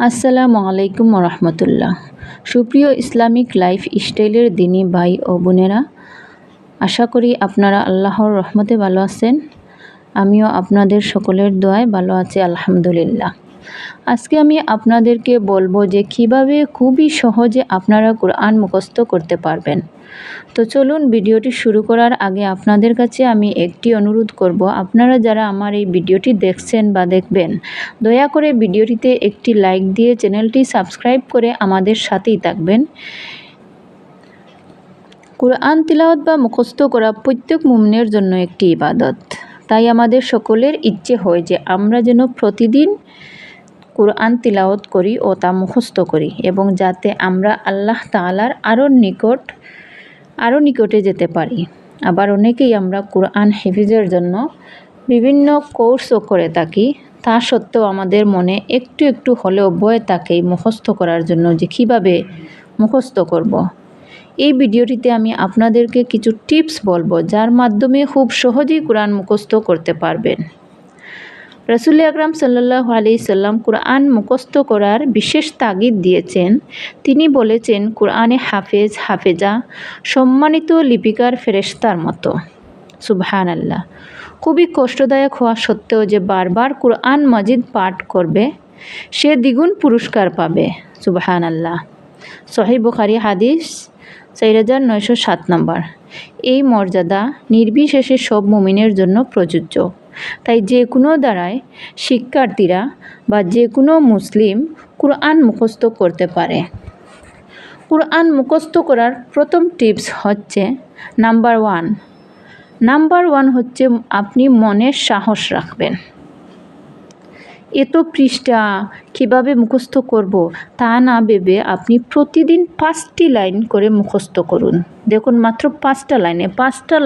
আসসালামু আলাইকুম রহমতুল্লাহ। সুপ্রিয় ইসলামিক লাইফ স্টাইলের দিনী ভাই ও বোনেরা, আশা করি আপনারা আল্লাহর রহমতে ভালো আছেন। আমিও আপনাদের সকলের দোয়ায় ভালো আছি আলহামদুলিল্লাহ। আজকে আমি আপনাদেরকে বলবো যে কিভাবে খুবই সহজে আপনারা কোরআন মুখস্থ করতে পারবেন। তো চলুন ভিডিওটি শুরু করার আগে আপনাদের কাছে আমি একটি অনুরোধ করব, আপনারা যারা আমার এই ভিডিওটি দেখছেন বা দেখবেন, দয়া করে ভিডিওটিতে একটি লাইক দিয়ে চ্যানেলটি সাবস্ক্রাইব করে আমাদের সাথেই থাকবেন। কোরআন তিলাওয়াত বা মুখস্থ করা প্রত্যেক মুমিনের জন্য একটি ইবাদত। তাই আমাদের সকলের ইচ্ছে হয় যে আমরা যেন প্রতিদিন কোরআন তিলাওয়াত করি ও তা মুখস্থ করি, এবং যাতে আমরা আল্লাহ তাআলার আরও নিকটে যেতে পারি। আবার অনেকেই আমরা কোরআন হিফজের জন্য বিভিন্ন কোর্সও করে থাকি, তা সত্ত্বেও আমাদের মনে একটু একটু হলেও ভয় থাকে মুখস্থ করার জন্য, যে কীভাবে মুখস্থ করব। এই ভিডিওটিতে আমি আপনাদেরকে কিছু টিপস বলবো, যার মাধ্যমে খুব সহজেই কোরআন মুখস্থ করতে পারবেন। রাসূল আকরাম সাল্লাল্লাহু আলাইহি সাল্লাম কোরআন মুখস্থ করার বিশেষ তাগিদ দিয়েছেন। তিনি বলেছেন, কোরআনে হাফেজ হাফেজা সম্মানিত লিপিকার ফেরেশতার মতো। সুবহানাল্লাহ। খুবই কষ্টদায়ক হওয়া সত্ত্বেও যে বারবার কোরআন মাজিদ পাঠ করবে, সে দ্বিগুণ পুরস্কার পাবে। সুবহানাল্লাহ। সহিহ বুখারী হাদিস 4907 নম্বর। এই মর্যাদা নির্বিশেষে সব মুমিনের জন্য প্রযোজ্য। তাই যে কোনো দ্বারায় শিক্ষার্থীরা বা যে কোনো মুসলিম কোরআন মুখস্থ করতে পারে। কোরআন মুখস্থ করার প্রথম টিপস হচ্ছে নাম্বার ওয়ান হচ্ছে আপনি মনের সাহস রাখবেন। এত পৃষ্ঠা কীভাবে মুখস্থ করব তা না ভেবে আপনি প্রতিদিন 5টি লাইন করে মুখস্থ করুন। দেখুন, মাত্র 5টা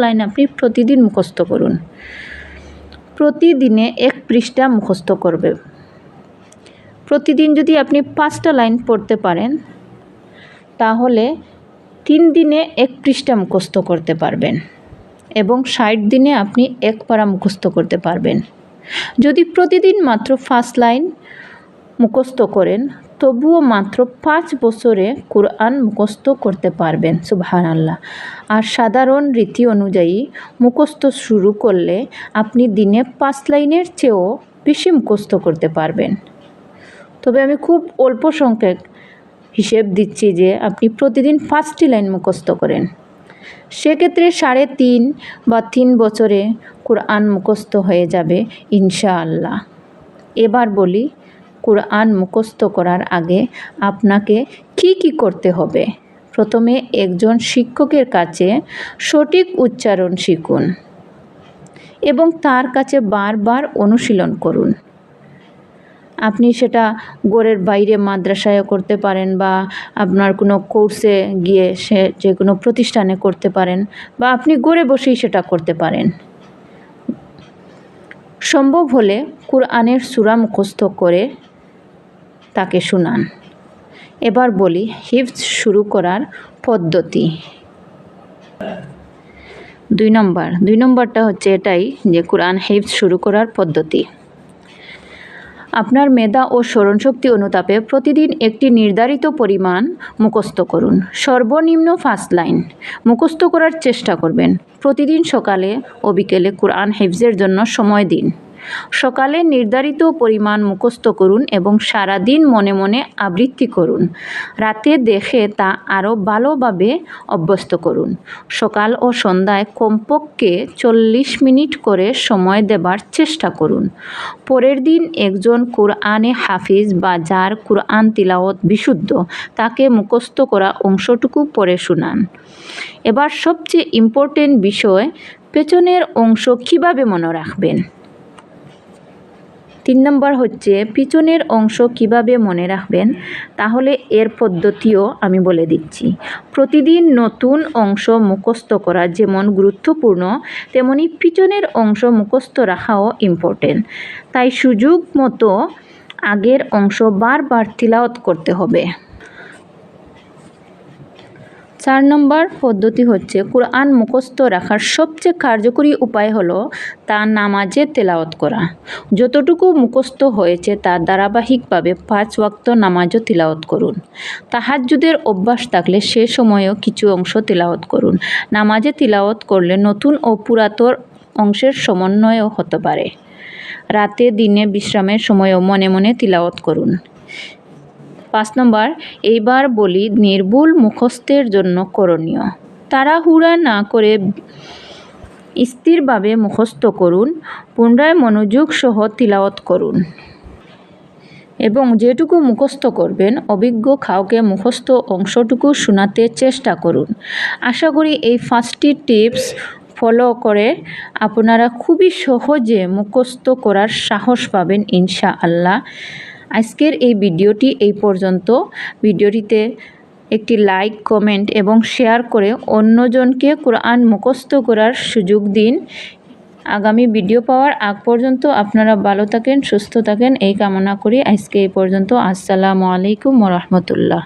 লাইন আপনি প্রতিদিন মুখস্থ করুন। প্রতিদিনে 1 পৃষ্ঠা মুখস্থ করবে। প্রতিদিন যদি আপনি 5টা লাইন পড়তে পারেন, তাহলে 3 দিনে 1 পৃষ্ঠা মুখস্থ করতে পারবেন, এবং 60 দিনে আপনি 1 পারা মুখস্থ করতে পারবেন। যদি প্রতিদিন মাত্র 5 লাইন মুখস্থ করেন, তবুও মাত্র 5 বছরে কোরআন মুখস্থ করতে পারবেন। সুবহানাল্লাহ। আর সাধারণ রীতি অনুযায়ী মুখস্থ শুরু করলে আপনি দিনে 5 লাইনের চেয়েও বেশি মুখস্থ করতে পারবেন। তবে আমি খুব অল্প সংখ্যক হিসেব দিচ্ছি যে আপনি প্রতিদিন 5টি লাইন মুখস্থ করেন। সেক্ষেত্রে 3.5 বা 3 বছরে কোরআন মুখস্থ হয়ে যাবে ইনশাআল্লাহ। এবার বলি, কোরআন মুখস্থ করার আগে আপনাকে কি করতে হবে। প্রথমে একজন শিক্ষকের কাছে সঠিক উচ্চারণ শিখুন এবং তার কাছে বারবার অনুশীলন করুন। আপনি সেটা ঘরের বাইরে মাদ্রাসায় করতে পারেন, বা আপনার কোনো কোর্সে গিয়ে যে কোনো প্রতিষ্ঠানে করতে পারেন, বা আপনি ঘরে বসেই সেটা করতে পারেন। সম্ভব হলে কোরআনের সূরা মুখস্থ করে তাকে শোনান। এবার বলি হিফজ শুরু করার পদ্ধতি। 2 নম্বরটা হচ্ছে এটাই যে কোরআন হিফজ শুরু করার পদ্ধতি। আপনার মেধা ও স্মরণশক্তি অনুতাপে প্রতিদিন একটি নির্ধারিত পরিমাণ মুখস্থ করুন। সর্বনিম্ন 5 লাইন মুখস্থ করার চেষ্টা করবেন। প্রতিদিন সকালে ও বিকেলে কোরআন হিফজের জন্য সময় দিন। সকালে নির্ধারিত পরিমাণ মুখস্থ করুন এবং সারা দিন মনে মনে আবৃত্তি করুন। রাতে দেখে তা আরও ভালোভাবে অভ্যস্ত করুন। সকাল ও সন্ধ্যায় কমপক্ষে 40 মিনিট করে সময় দেবার চেষ্টা করুন। পরের দিন একজন কোরআনে হাফিজ বা যার কোরআন তিলাওয়াত বিশুদ্ধ, তাকে মুখস্থ করা অংশটুকু পড়ে শোনান। এবার সবচেয়ে ইম্পর্টেন্ট বিষয়, পেছনের অংশ কিভাবে মনে রাখবেন। 3 নম্বর হচ্ছে পিছনের অংশ কিভাবে মনে রাখবেন, তাহলে এর পদ্ধতিও আমি বলে দিচ্ছি। প্রতিদিন নতুন অংশ মুখস্থ করা যেমন গুরুত্বপূর্ণ, তেমনি পিছনের অংশ মুখস্থ রাখাও ইম্পর্টেন্ট। তাই সুযোগ মতো আগের অংশ বারবার তিলাওয়াত করতে হবে। 4 নম্বর পদ্ধতি হচ্ছে কোরআন মুখস্থ রাখার সবচেয়ে কার্যকরী উপায় হলো তা নামাজে তেলাওয়াত করা। যতটুকু মুখস্থ হয়েছে তা ধারাবাহিকভাবে 5 ওয়াক্ত নামাজও তিলাওয়াত করুন। তাহাজ্জুদের অভ্যাস থাকলে সে সময়েও কিছু অংশ তিলাওয়াত করুন। নামাজে তিলাওয়াত করলে নতুন ও পুরাতন অংশের সমন্বয়ও হতে পারে। রাতে দিনে বিশ্রামের সময়ও মনে মনে তিলাওয়াত করুন। 5 নম্বর, এইবার বলি নির্ভুল মুখস্থের জন্য করণীয়। তাড়াহুড়া না করে স্থিরভাবে মুখস্থ করুন, পুনরায় মনোযোগ সহ তিলাওয়াত করুন এবং যেটুকু মুখস্থ করবেন অভিজ্ঞ কাউকে মুখস্থ অংশটুকু শোনাতে চেষ্টা করুন। আশা করি এই 5টি টিপস ফলো করে আপনারা খুবই সহজে মুখস্থ করার সাহস পাবেন ইনশাআল্লাহ। আজকের এই ভিডিওটি এই পর্যন্ত। ভিডিওটিতে একটি লাইক, কমেন্ট এবং শেয়ার করে অন্যজনকে কোরআন মুখস্থ করার সুযোগ দিন। আগামী ভিডিও পাওয়ার আগ পর্যন্ত আপনারা ভালো থাকেন, সুস্থ থাকেন এই কামনা করি। আজকে এই পর্যন্ত। আসসালামু আলাইকুম ওয়া রাহমাতুল্লাহ।